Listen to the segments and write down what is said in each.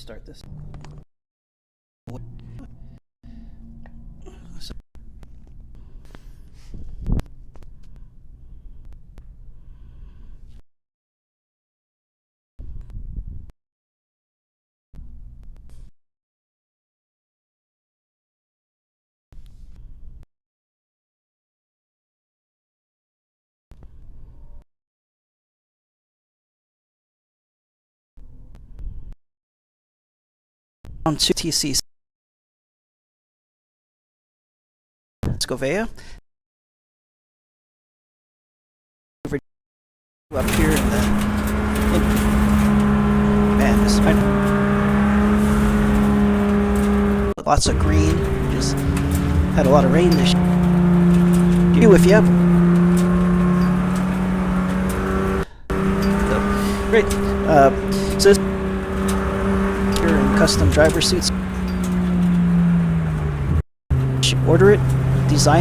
restart this. On to USTCC. Scovea. Up here in the man, this lots of green. Just had a lot of rain this year. With you. Great. So here in custom driver suits. Order it. Design.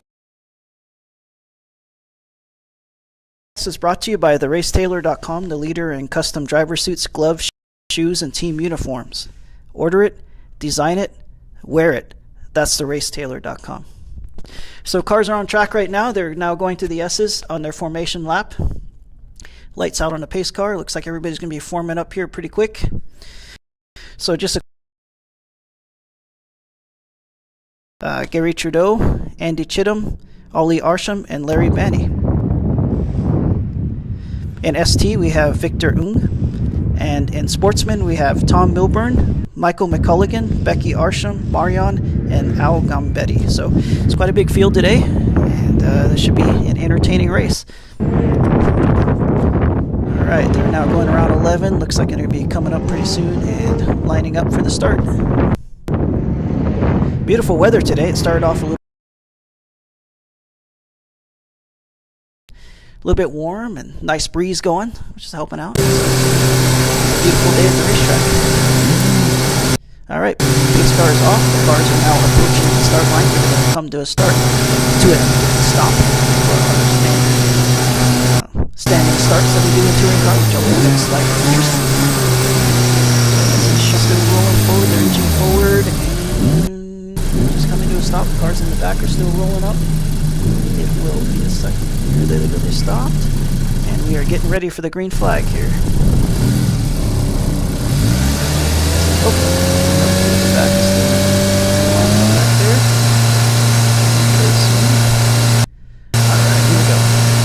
This is brought to you by theracetailor.com, the leader in custom driver suits, gloves, shoes, and team uniforms. Order it, design it, wear it. That's theracetailor.com. So cars are on track right now. They're now going to the S's on their formation lap. Lights out on the pace car. Looks like everybody's going to be forming up here pretty quick. So just Gary Trudeau, Andy Chittum, Ollie Arsham, and Larry Manny. In ST, we have Victor Ung. And in Sportsman, we have Tom Milburn, Michael McCulligan, Becky Arsham, Marion, and Al Gambetti. So it's quite a big field today, and this should be an entertaining race. All right, they're now going around 11. Looks like they're going to be coming up pretty soon and lining up for the start. Beautiful weather today. It started off a little bit warm and nice breeze going, which is helping out. Beautiful day at the racetrack. All right, pace car is off. The cars are now approaching the start line. They're going to come to a start, to a stop for our standing starts that we do in touring cars, which always makes life interesting. It's still rolling forward. They're inching forward and just coming to a stop. The cars in the back are still rolling up. It will be a second. Here they stopped, and we are getting ready for the green flag here. Oh, back there. All right, here we go.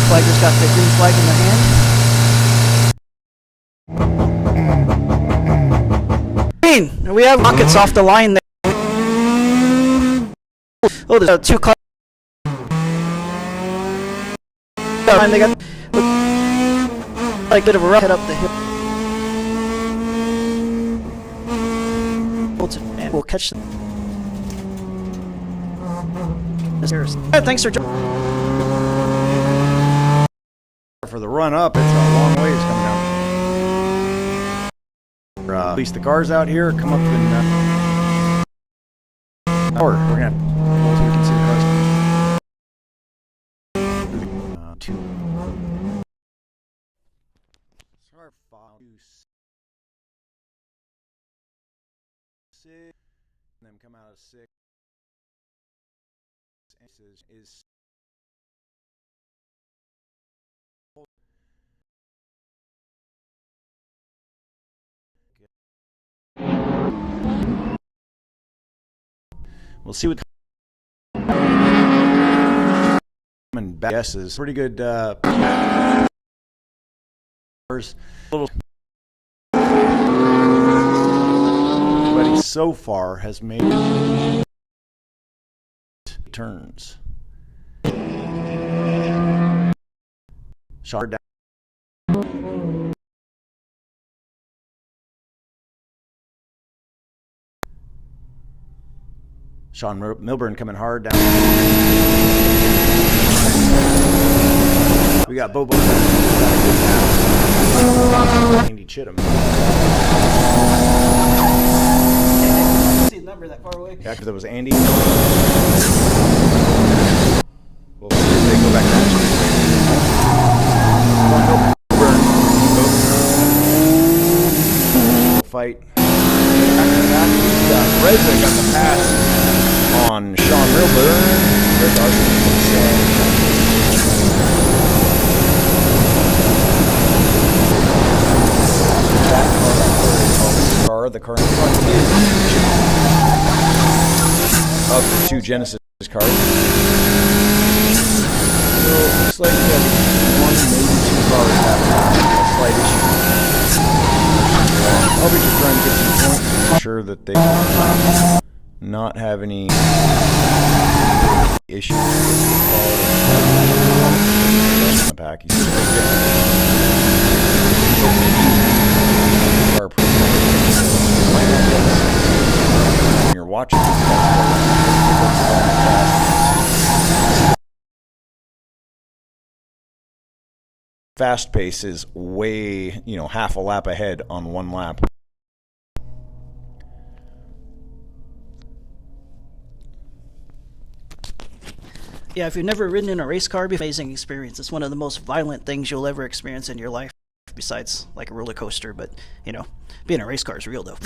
Flaggers got the green flag in their hand. Green. We have rockets off the line there. Oh, there's two cars. They got like a bit of a rough head up the hill, and we'll catch them. Right, thanks for joining. For the run up, it's a long ways coming down. At least the cars out here come up in hour. We're gonna so we can see the cars. Two. Start 5, 6, and then come out of 6. Is we'll see what and back is pretty good. Little, but he so far has made turns. Shot down. Sean Milburn coming hard down. We got Bobo. Andy Chittum. See the number that far away? Yeah, because it was Andy. Well, they go back down. Fight. far, the car in front is of the two Genesis cars. So it looks like one, maybe two cars have a slight issue. I'll be just trying to get some points to make sure that they not have any issues with the package. When you're watching fast pace is way, half a lap ahead on one lap. Yeah, if you've never ridden in a race car, it's an amazing experience. It's one of the most violent things you'll ever experience in your life, besides like a roller coaster. But, being a race car is real, though.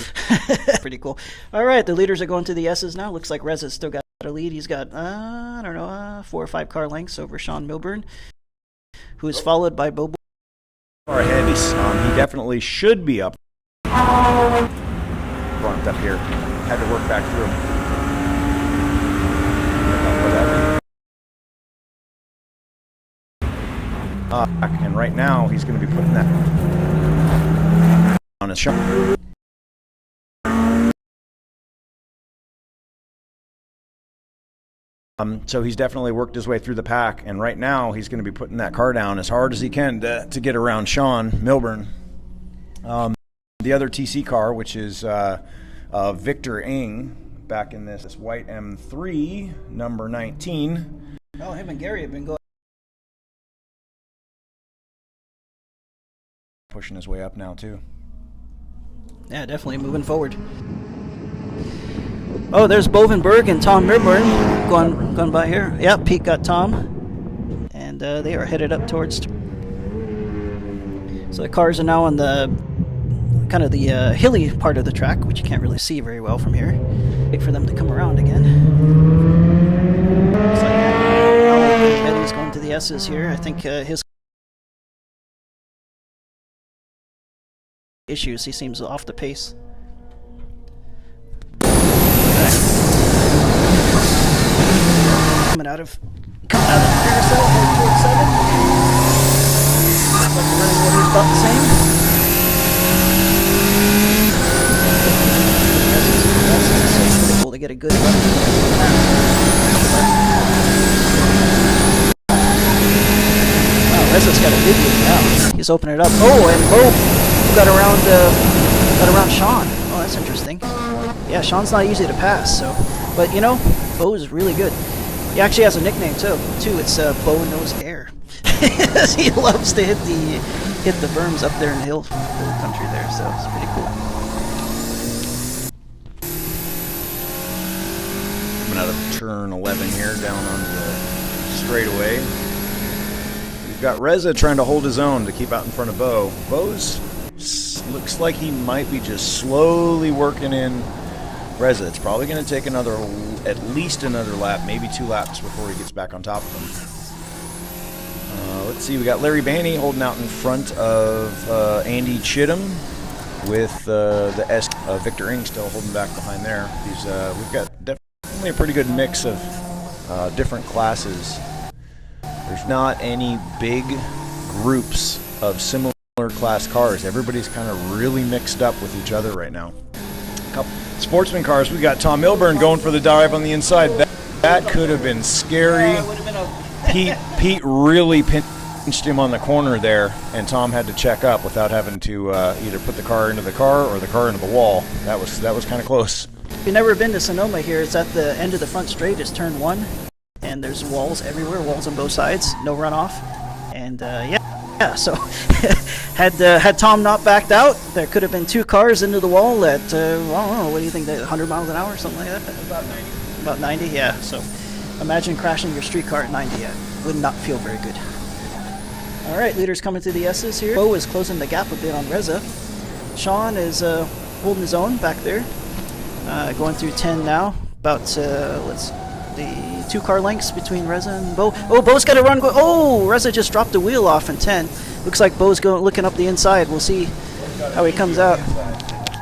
Pretty cool. All right, the leaders are going to the S's now. Looks like Reza's still got a lead. He's got, 4 or 5 car lengths over Sean Milburn, who is followed by Bobo. Ahead, he definitely should be up front up here. Had to work back through him. And right now, he's going to be putting that on his shot. So he's definitely worked his way through the pack, and right now he's going to be putting that car down as hard as he can to get around Sean Milburn. The other TC car, which is Victor Ng, back in this white M3, number 19. Oh, him and Gary have been going. Pushing his way up now, too. Yeah, definitely moving forward. Oh, there's Bovenberg and Tom Milburn going by here. Yeah, Pete got Tom. And they are headed up towards... So the cars are now on the kind of the hilly part of the track, which you can't really see very well from here. Wait for them to come around again. Looks like Eddie's going to the S's here. I think his issues, he seems off the pace. Coming out of carousel, heading towards 7. Looks like the running order is about the same. It's pretty cool to get a good run. Wow, Reza's got a big lead now. He's opening it up. Oh, and Bo got around Sean. Oh, that's interesting. Yeah, Sean's not easy to pass, so. But, Bo is really good. He actually has a nickname, too. It's Bo Knows Air. He loves to hit the berms up there in the hill country there, so it's pretty cool. Coming out of turn 11 here, down on the straightaway. We've got Reza trying to hold his own to keep out in front of Bo. Bo's looks like he might be just slowly working in Reza. It's probably going to take at least another lap, maybe 2 laps before he gets back on top of him. Let's see, we got Larry Banney holding out in front of Andy Chittum with the Victor Ng still holding back behind there. We've got definitely a pretty good mix of different classes. There's not any big groups of similar class cars. Everybody's kind of really mixed up with each other right now. Couple sportsman cars. We got Tom Milburn going for the dive on the inside. That could have been scary. Pete really pinched him on the corner there, and Tom had to check up without having to either put the car into the car or the car into the wall. That was kind of close. If you've never been to Sonoma here, it's at the end of the front straight. It's turn 1, and there's walls everywhere, walls on both sides, no runoff, and yeah, so had Tom not backed out, there could have been 2 cars into the wall at, I don't know, what do you think, 100 miles an hour or something like that? About 90. About 90, yeah. So imagine crashing your street car at 90. Yeah, would not feel very good. All right, leaders coming to the S's here. Bo is closing the gap a bit on Reza. Sean is holding his own back there. Going through 10 now. About, the 2 car lengths between Reza and Bo. Oh, Bo's got a run. Oh, Reza just dropped the wheel off in 10. Looks like Bo's looking up the inside. We'll see how he comes out.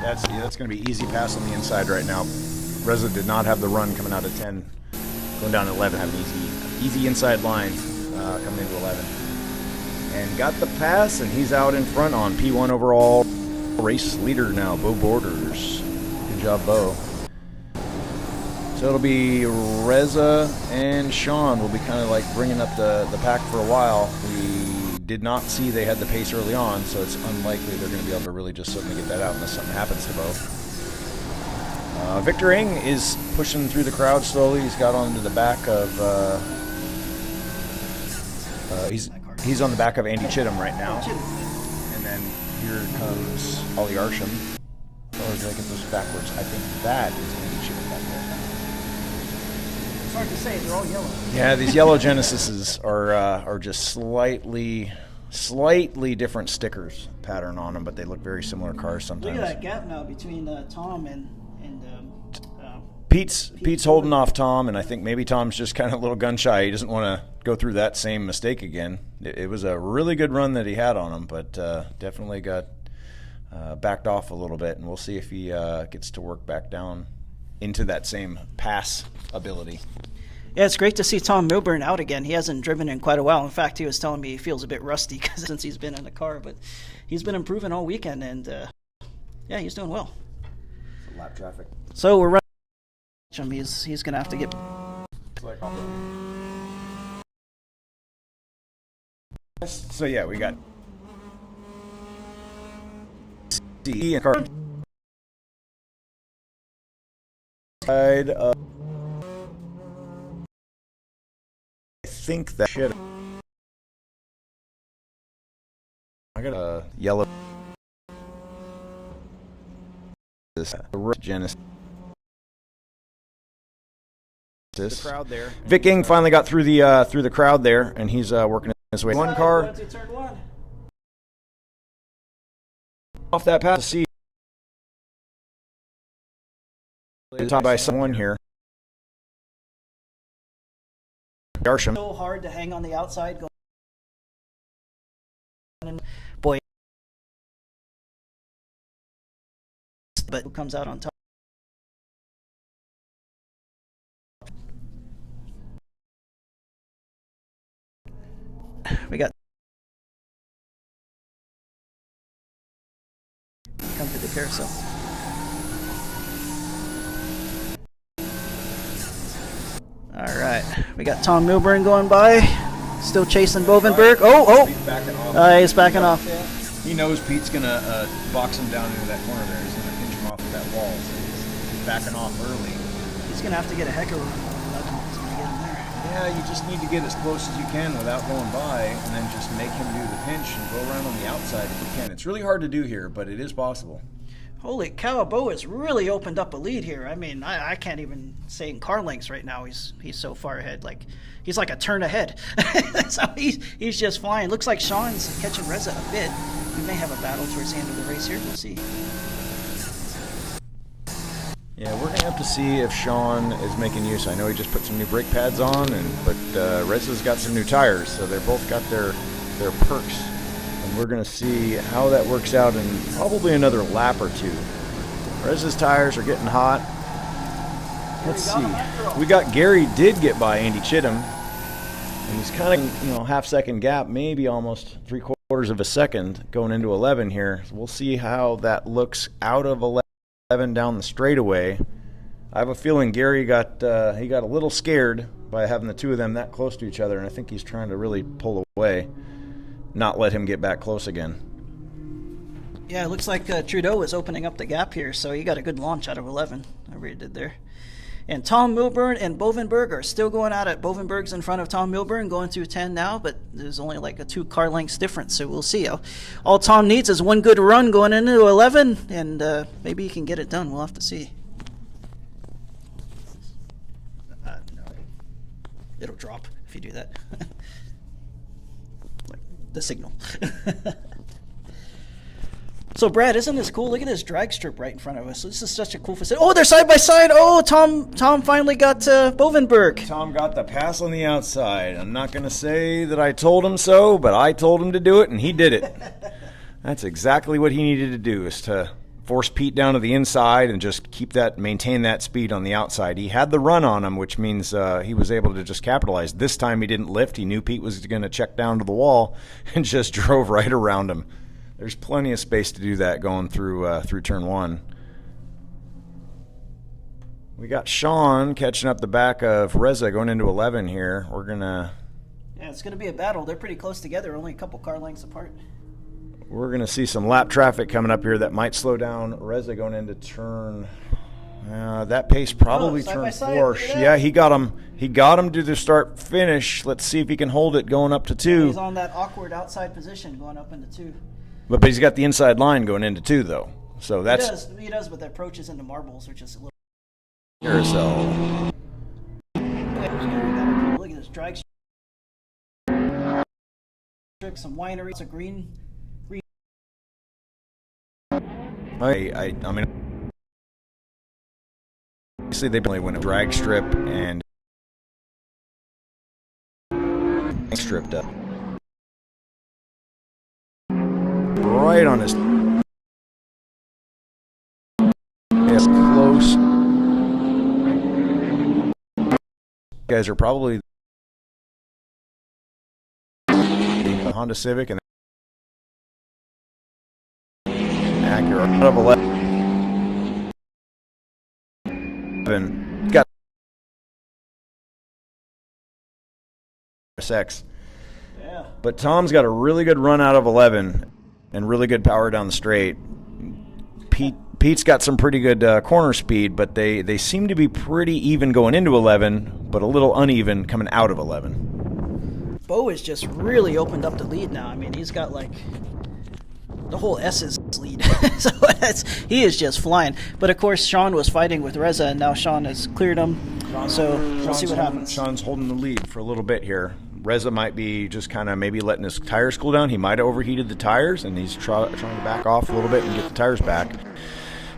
That's going to be easy pass on the inside right now. Reza did not have the run coming out of 10. Going down to 11, have an easy inside line coming into 11. And got the pass, and he's out in front on P1 overall race leader now, Bo Borders. Good job, Bo. So it'll be Reza and Sean will be kind of like bringing up the pack for a while. We did not see they had the pace early on, so it's unlikely they're going to be able to really just suddenly get that out unless something happens to Bo. Victor Ing is pushing through the crowd slowly. He's got onto the back of he's on the back of Andy Chittum right now. And then here comes Ollie Arsham. Or did I get those backwards? I think that is Andy Chittum back there. It's hard to say. They're all yellow. Yeah, these yellow Genesises are just slightly different stickers pattern on them, but they look very similar cars sometimes. Look at that gap now between Tom and Pete's holding off Tom, and I think maybe Tom's just kind of a little gun shy. He doesn't want to go through that same mistake again. It was a really good run that he had on him, but definitely got backed off a little bit, and we'll see if he gets to work back down into that same pass ability. Yeah, it's great to see Tom Milburn out again. He hasn't driven in quite a while. In fact, he was telling me he feels a bit rusty since he's been in the car, but he's been improving all weekend, and yeah, he's doing well. Lap traffic. So we're running. He's going to have to get. So yeah, we got C and car side of. I think that shit. I got a yellow. This Genesis. The crowd there. Vic Ing finally got through the crowd there, and he's working his way. One car off that pass. See, top by someone here. Darsham. So hard to hang on the outside. Boy, but who comes out on top? We got come to the carousel. All right, we got Tom Milburn going by, still chasing Bovenberg. He's backing off. He knows Pete's gonna box him down into that corner there. He's gonna pinch him off of that wall. So he's backing off early. He's gonna have to get a heck of a. Yeah, you just need to get as close as you can without going by, and then just make him do the pinch and go around on the outside if you can. It's really hard to do here, but it is possible. Holy cow, Bo has really opened up a lead here. I mean, I can't even say in car lengths right now. He's so far ahead. Like he's like a turn ahead. So he's just flying. Looks like Sean's catching Reza a bit. We may have a battle towards the end of the race here. We'll see. Yeah, we're gonna have to see if Sean is making use. I know he just put some new brake pads on, but Reza's got some new tires, so they're both got their perks, and we're gonna see how that works out in probably another lap or two. Reza's tires are getting hot. Let's see. We got Gary did get by Andy Chittum, and he's kind of half-second gap, maybe almost 3/4 of a second going into 11 here. So we'll see how that looks out of 11. Down the straightaway. I have a feeling Gary got a little scared by having the two of them that close to each other, and I think he's trying to really pull away, not let him get back close again. Yeah, it looks like Trudeau is opening up the gap here, so he got a good launch out of 11. I really did there. And Tom Milburn and Bovenberg are still going at it. Bovenberg's in front of Tom Milburn, going through 10 now, but there's only like a 2 car lengths difference, so we'll see. All Tom needs is one good run going into 11, and maybe he can get it done. We'll have to see. No. It'll drop if you do that. Like the signal. So, Brad, isn't this cool? Look at this drag strip right in front of us. This is such a cool facility. Oh, they're side by side. Oh, Tom finally got Bovenberg. Tom got the pass on the outside. I'm not going to say that I told him so, but I told him to do it, and he did it. That's exactly what he needed to do, is to force Pete down to the inside and just maintain that speed on the outside. He had the run on him, which means he was able to just capitalize. This time he didn't lift. He knew Pete was going to check down to the wall and just drove right around him. There's plenty of space to do that going through turn one. We got Sean catching up the back of Reza going into 11 here. We're going to... Yeah, it's going to be a battle. They're pretty close together, only a couple car lengths apart. We're going to see some lap traffic coming up here that might slow down Reza going into turn... that pace probably turn 4. Yeah, he got him. He got him to the start finish. Let's see if he can hold it going up to 2. Yeah, he's on that awkward outside position going up into 2. But he's got the inside line going into 2, though. So that's... He does, but the approach is into marbles, which is a little... Carousel. Look at this drag strip, some winery, some green. I mean, obviously they only went a drag strip and stripped up. Right on his... It's close. Guys are probably the Honda Civic and Acura out of 11. Got SX. Yeah. But Tom's got a really good run out of 11 and really good power down the straight. Pete's got some pretty good corner speed, but they seem to be pretty even going into 11, but a little uneven coming out of 11. Bo has just really opened up the lead now. I mean, he's got like the whole S's lead. So he is just flying. But of course, Sean was fighting with Reza, and now Sean has cleared him. So we'll see what happens. Sean's holding the lead for a little bit here. Reza might be just kind of maybe letting his tires cool down. He might have overheated the tires, and he's trying to back off a little bit and get the tires back.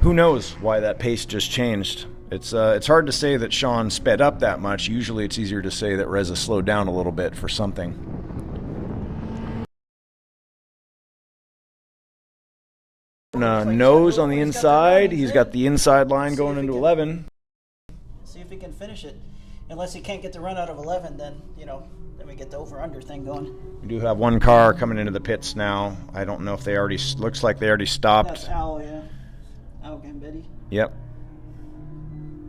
Who knows why that pace just changed? It's hard to say that Sean sped up that much. Usually it's easier to say that Reza slowed down a little bit for something. Nose on the inside. He's got the inside line going into 11. See if he can finish it. Unless he can't get the run out of 11, then, then we get the over-under thing going. We do have one car coming into the pits now. I don't know if they already... Looks like they already stopped. That's Al, yeah. Al Gambetti. Yep.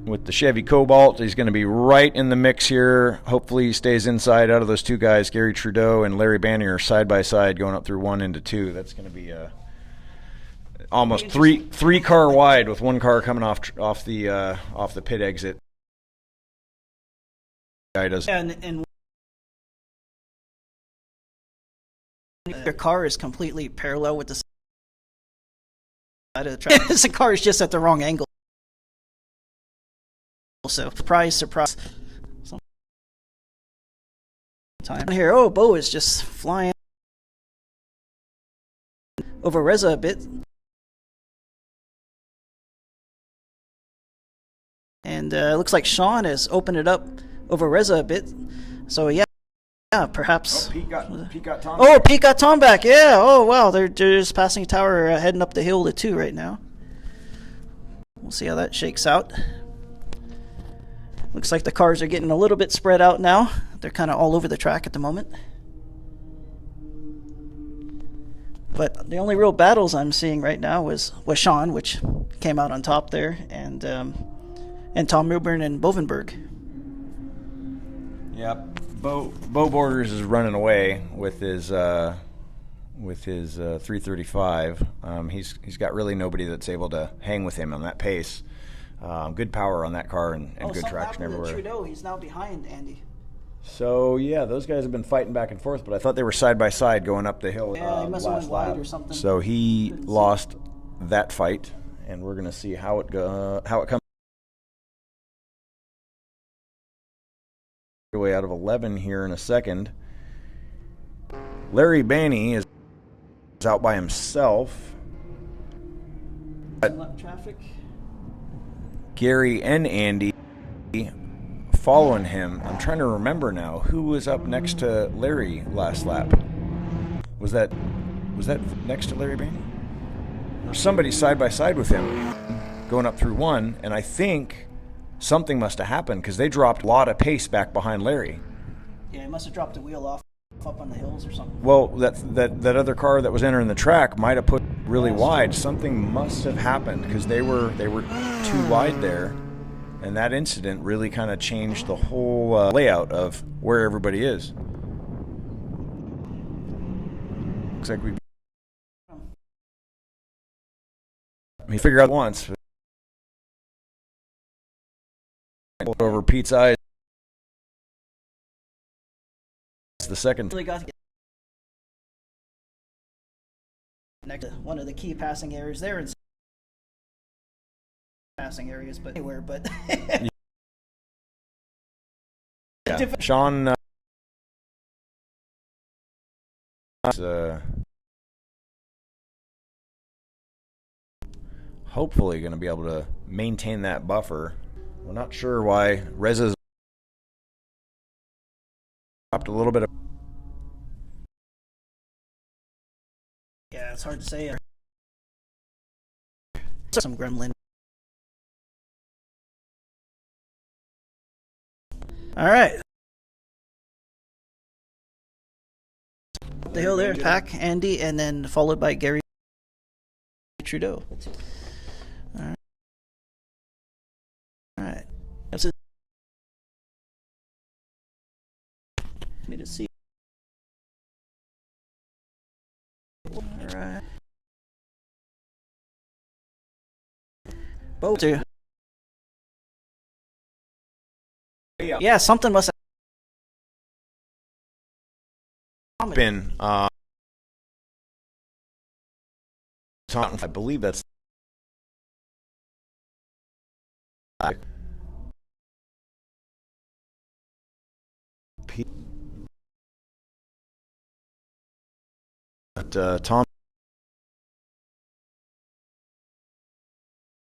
With the Chevy Cobalt, he's going to be right in the mix here. Hopefully he stays inside. Out of those two guys, Gary Trudeau and Larry Bannier side by side going up through 1 into 2. That's going to be almost three car wide with one car coming off the pit exit. Guy does. And their car is completely parallel with the side of the track. The car is just at the wrong angle. So surprise. Time here. Oh, Bo is just flying over Reza a bit. And it looks like Sean has opened it up over Reza a bit. So yeah, perhaps. Oh, Pete got Tom. Oh, Pete got Tom back. Yeah. Oh wow, they're just passing a tower, heading up the hill to 2 right now. We'll see how that shakes out. Looks like the cars are getting a little bit spread out now. They're kind of all over the track at the moment. But the only real battles I'm seeing right now was Sean, which came out on top there, and Tom Milburn and Bovenberg. Yep. Bo Borders is running away with his 335. He's got really nobody that's able to hang with him on that pace. Good power on that car and good traction everywhere. Trudeau, he's now behind Andy. So yeah, those guys have been fighting back and forth, but I thought they were side by side going up the hill. Yeah, he must have went wide or something. So he lost that fight, and we're gonna see how it comes. Way out of 11 here in a second. Larry Banney is out by himself. Traffic. Gary and Andy following him. I'm trying to remember now who was up next to Larry last lap. Was that next to Larry Banney? somebody side by side with him going up through 1, and I think something must have happened because they dropped a lot of pace back behind Larry. Yeah, he must have dropped the wheel off up on the hills or something. Well, that other car that was entering the track might have put really wide. Something must have happened because they were too wide there, and that incident really kind of changed the whole layout of where everybody is. Looks like we figured out once. Over Pete's eyes. The second. Really got to get next to one of the key passing areas there in passing areas, but anywhere but yeah. Sean hopefully going to be able to maintain that buffer. We're not sure why Reza's dropped a little bit of. Yeah, it's hard to say. Some gremlin. All right. The hill there, Pack, Andy, and then followed by Gary Trudeau. All right. All right. That's it. Need to see. All right. Both two. Yeah, something must have been. I believe that's. But Tom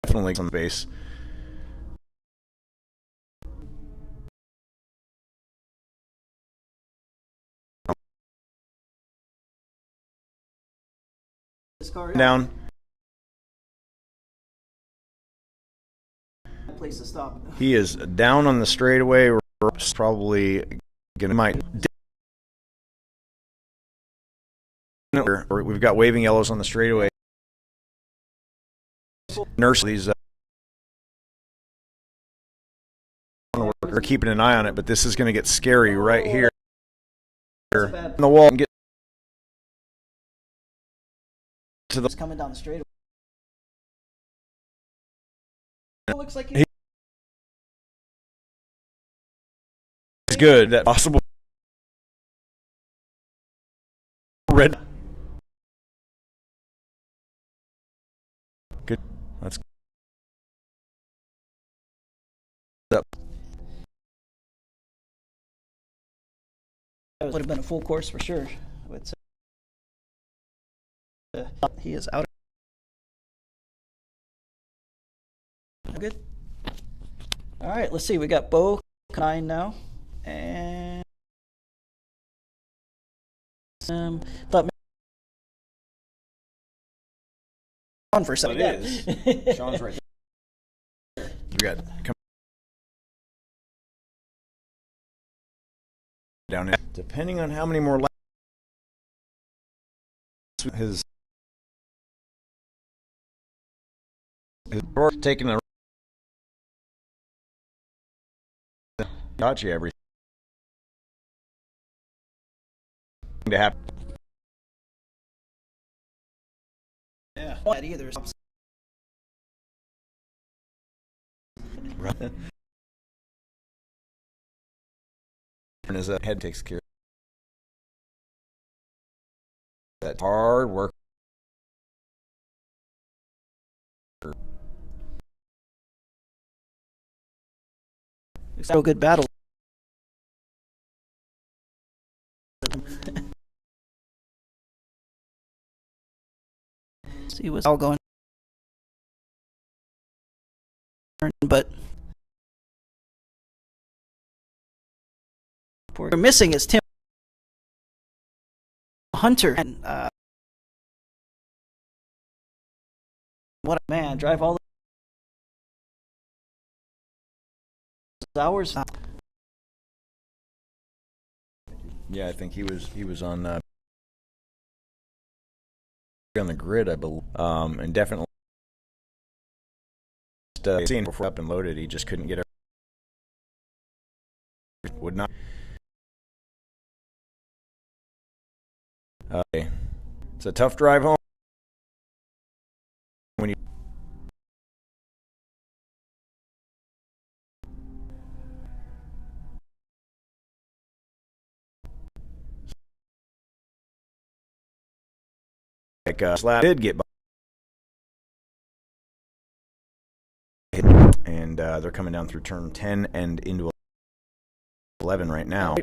definitely on the base. this car Down. place to stop. He is down on the straightaway. We're probably gonna might. We've got waving yellows on the straightaway. Nurse these. We're keeping an eye on it, but this is going to get scary right here. On the wall and get to the. It's coming down the straightaway. It looks like he's good. That possible red. Good. That's up. That would have been a full course for sure. He is out. Good. All right, let's see. We got Bo 9 now, and thought on for a second. It is. Sean's right there. We got down in. Depending on how many more laps his taking a got you everything to happen. Yeah, not either. Right. And his head takes care of that hard work. It's a good battle. See what's all going. But we're missing is Tim Hunter and What a man, drive all those hours. Yeah, I think he was on the grid, I believe, and definitely seeing before up and loaded, he just couldn't get it. Would not. It's a tough drive home when you. Slab did get by, and they're coming down through turn 10 and into 11 right now.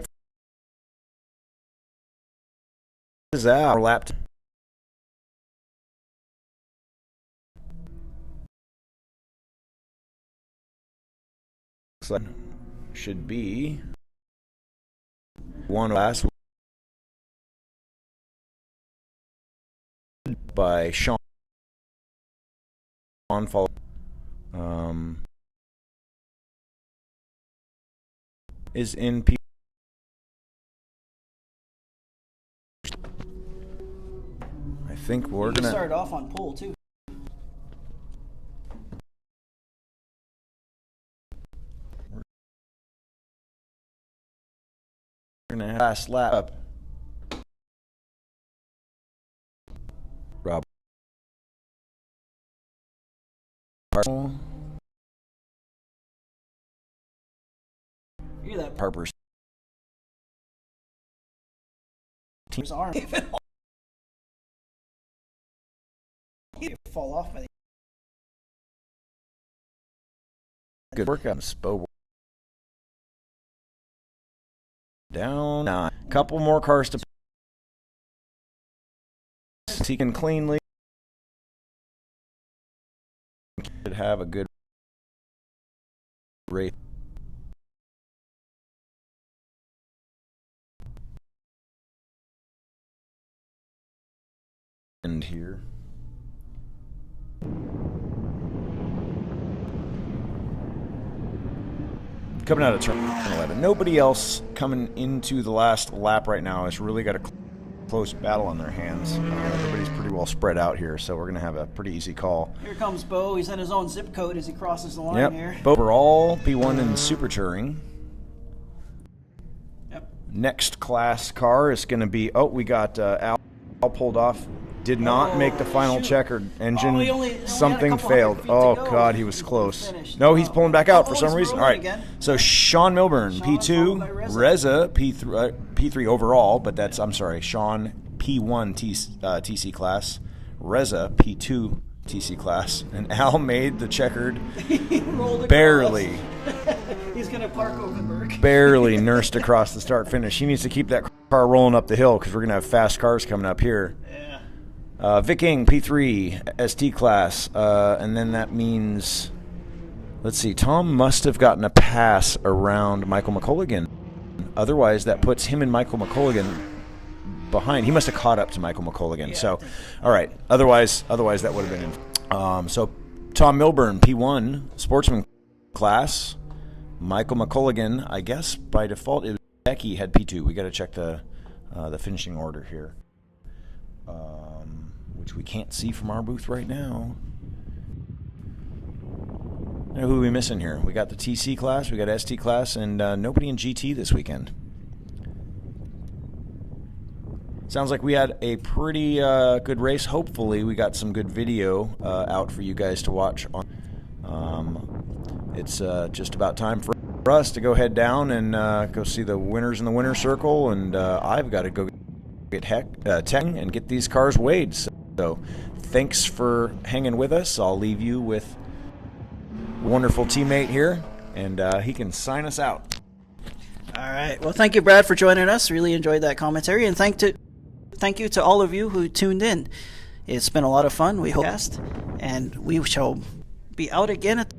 Is out lapped. Should be one last by Sean follow is in P. I think we're gonna start off on pole too. We're gonna have last lap up. Rob. Hear that? Harper's team's arm. He'd fall off by the good work on Spo. Down. A couple more cars to. He can cleanly. Should have a good race. And here. Coming out of turn 11. Nobody else coming into the last lap right now has really got a close battle on their hands. Everybody's pretty well spread out here, so we're going to have a pretty easy call. Here comes Bo. He's in his own zip code as he crosses the line here. Bo overall, P1 in Super Touring. Yep. Next class car is going to be, we got Al pulled off. Did not make the final checkered engine. He only Something failed. Oh, God, he was close. No, he's pulling back out for some reason. All right, so Sean Milburn, P2, Reza, P3 overall, but that's, I'm sorry, Sean, P1 TC class, Reza, P2 TC class, and Al made the checkered barely. He's going to park over Burke. Barely nursed across the start-finish. He needs to keep that car rolling up the hill because we're going to have fast cars coming up here. Viking, P3, ST class, and then that means, let's see, Tom must have gotten a pass around Michael McColligan. Otherwise, that puts him and Michael McColligan behind. He must have caught up to Michael McColligan. Yeah, so, all right. Otherwise that would have been in. So, Tom Milburn, P1, sportsman class. Michael McColligan, I guess by default, it was Becky had P2. We got to check the finishing order here. Which we can't see from our booth right now. Now, who are we missing here? We got the TC class, we got ST class, and nobody in GT this weekend. Sounds like we had a pretty good race. Hopefully, we got some good video out for you guys to watch. It's just about time for us to go head down and go see the winners in the winner's circle, and I've got to go get tech and get these cars weighed. So thanks for hanging with us. I'll leave you with a wonderful teammate here, and he can sign us out. All right. Well, thank you, Brad, for joining us. Really enjoyed that commentary, and thank you to all of you who tuned in. It's been a lot of fun. We hope, and we shall be out again at